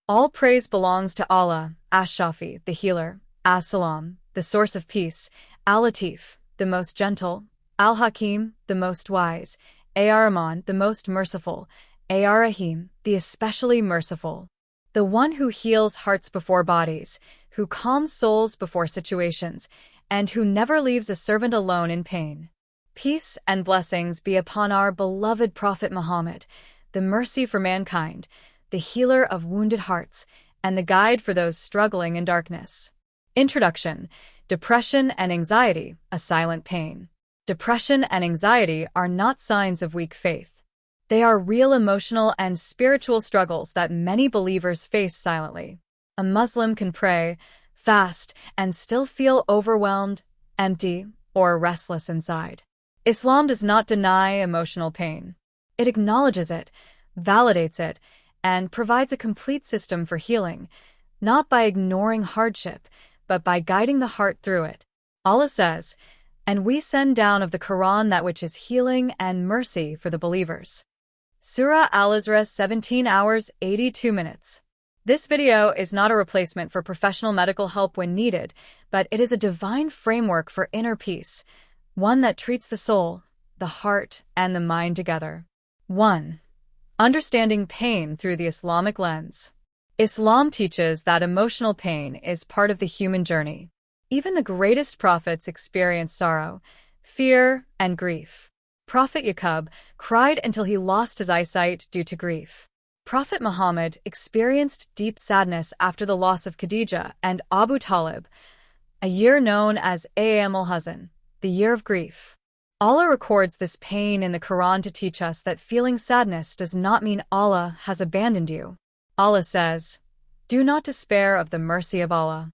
All praise belongs to Allah, Ash-Shafi, the healer, As-Salam, the source of peace, Al-Latif, the most gentle, Al-Hakim, the most wise, Ar-Rahman, the most merciful, Ar-Rahim, the especially merciful. The one who heals hearts before bodies, who calms souls before situations, and who never leaves a servant alone in pain. Peace and blessings be upon our beloved Prophet Muhammad, the mercy for mankind, the healer of wounded hearts, and the guide for those struggling in darkness. Introduction: Depression and anxiety, a silent pain. Depression and anxiety are not signs of weak faith. They are real emotional and spiritual struggles that many believers face silently. A Muslim can pray, fast, and still feel overwhelmed, empty, or restless inside. Islam does not deny emotional pain. It acknowledges it, validates it, and provides a complete system for healing, not by ignoring hardship, but by guiding the heart through it. Allah says, "And we send down of the Qur'an that which is healing and mercy for the believers." Surah Al-Isra, 17 hours, 82 minutes. This video is not a replacement for professional medical help when needed, but it is a divine framework for inner peace, one that treats the soul, the heart, and the mind together. 1. Understanding pain through the Islamic lens. Islam teaches that emotional pain is part of the human journey. Even the greatest prophets experience sorrow, fear, and grief. Prophet Yaqub cried until he lost his eyesight due to grief. Prophet Muhammad experienced deep sadness after the loss of Khadija and Abu Talib, a year known as Aam al-Hazan, the year of grief. Allah records this pain in the Quran to teach us that feeling sadness does not mean Allah has abandoned you. Allah says, "Do not despair of the mercy of Allah."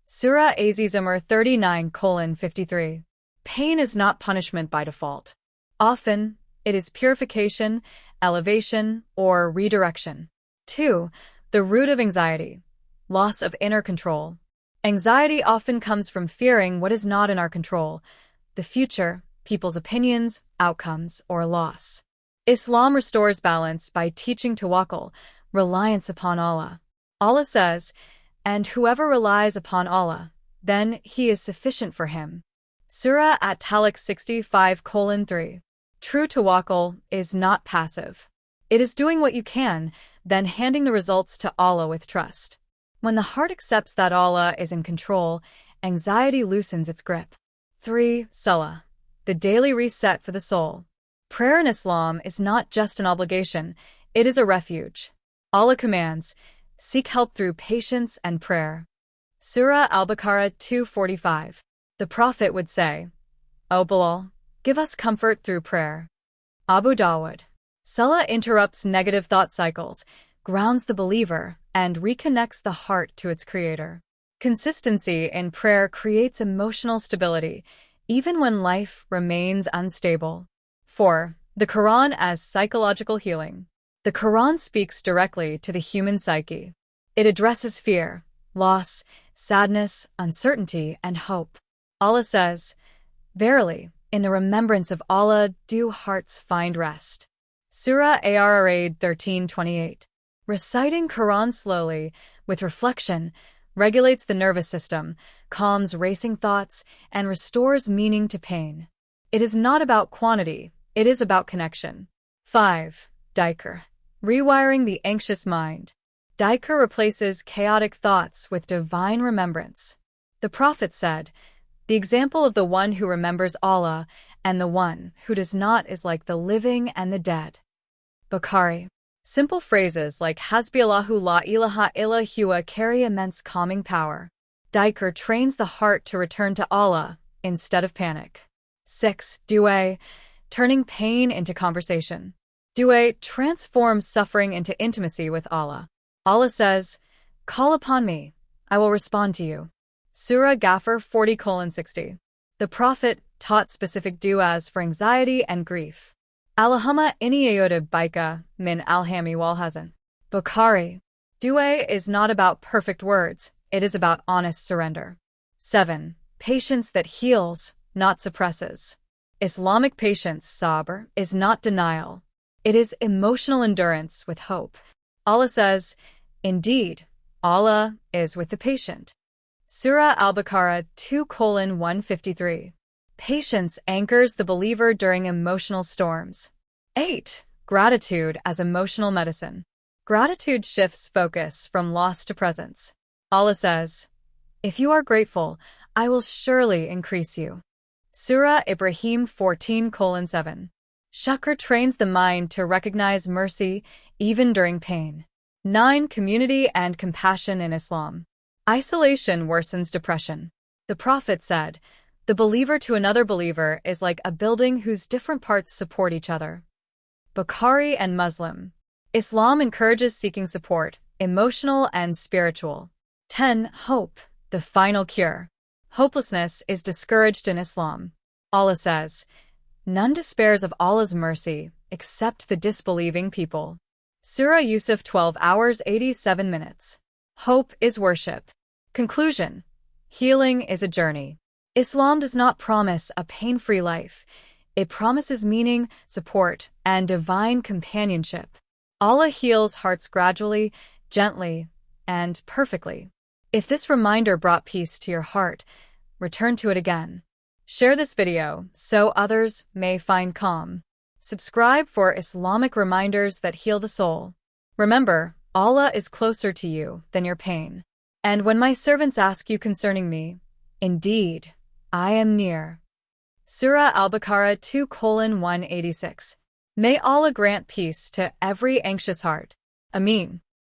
Surah Az-Zumar 39:53. Pain is not punishment by default. Often, it is purification, elevation, or redirection. 2. The root of anxiety. Loss of inner control. Anxiety often comes from fearing what is not in our control: the future, people's opinions, outcomes, or loss. Islam restores balance by teaching tawakkul, reliance upon Allah. Allah says, "And whoever relies upon Allah, then He is sufficient for him." Surah At-Talaq 65:3. True tawakkul is not passive. It is doing what you can, then handing the results to Allah with trust. When the heart accepts that Allah is in control, anxiety loosens its grip. 3. Salah, the daily reset for the soul. Prayer in Islam is not just an obligation, it is a refuge. Allah commands, "Seek help through patience and prayer." Surah Al-Baqarah 2:45. The Prophet would say, "O Bilal, give us comfort through prayer." Abu Dawud. Salah interrupts negative thought cycles, grounds the believer, and reconnects the heart to its creator. Consistency in prayer creates emotional stability, even when life remains unstable. 4. The Quran as psychological healing. The Quran speaks directly to the human psyche. It addresses fear, loss, sadness, uncertainty, and hope. Allah says, "Verily, in the remembrance of Allah do hearts find rest." Surah Ar-Ra'd 13:28. Reciting Quran slowly, with reflection, regulates the nervous system, calms racing thoughts, and restores meaning to pain. It is not about quantity, it is about connection. 5. Dhikr, rewiring the anxious mind. Dhikr replaces chaotic thoughts with divine remembrance. The Prophet said, "The example of the one who remembers Allah and the one who does not is like the living and the dead." Bukhari. Simple phrases like Hasbi Allahu la ilaha illa huwa carry immense calming power. Dhikr trains the heart to return to Allah instead of panic. 6. Dua, turning pain into conversation. Dua transforms suffering into intimacy with Allah. Allah says, "Call upon me, I will respond to you." Surah Ghafir 40:60. The Prophet taught specific du'as for anxiety and grief. Allahumma inni a'udhu bika min alhami wal hazan. Bukhari. Dua is not about perfect words, it is about honest surrender. 7. Patience that heals, not suppresses. Islamic patience, sabr, is not denial. It is emotional endurance with hope. Allah says, Indeed, Allah is with the patient. Surah Al-Baqarah 2:153. Patience anchors the believer during emotional storms. 8. Gratitude as emotional medicine. Gratitude shifts focus from loss to presence. Allah says, "If you are grateful, I will surely increase you." Surah Ibrahim 14:7. Shukr trains the mind to recognize mercy even during pain. 9. Community and compassion in Islam. Isolation worsens depression. The Prophet said, "The believer to another believer is like a building whose different parts support each other." Bukhari and Muslim. Islam encourages seeking support, emotional and spiritual. 10. Hope, the final cure. Hopelessness is discouraged in Islam. Allah says, "None despairs of Allah's mercy except the disbelieving people." Surah Yusuf 12:87. Hope is worship. Conclusion. Healing is a journey. Islam does not promise a pain-free life. It promises meaning, support, and divine companionship. Allah heals hearts gradually, gently, and perfectly. If this reminder brought peace to your heart, return to it again. Share this video so others may find calm. Subscribe for Islamic reminders that heal the soul. Remember, Allah is closer to you than your pain. And when my servants ask you concerning me, indeed, I am near. Surah Al-Baqarah 2:186. May Allah grant peace to every anxious heart. Ameen.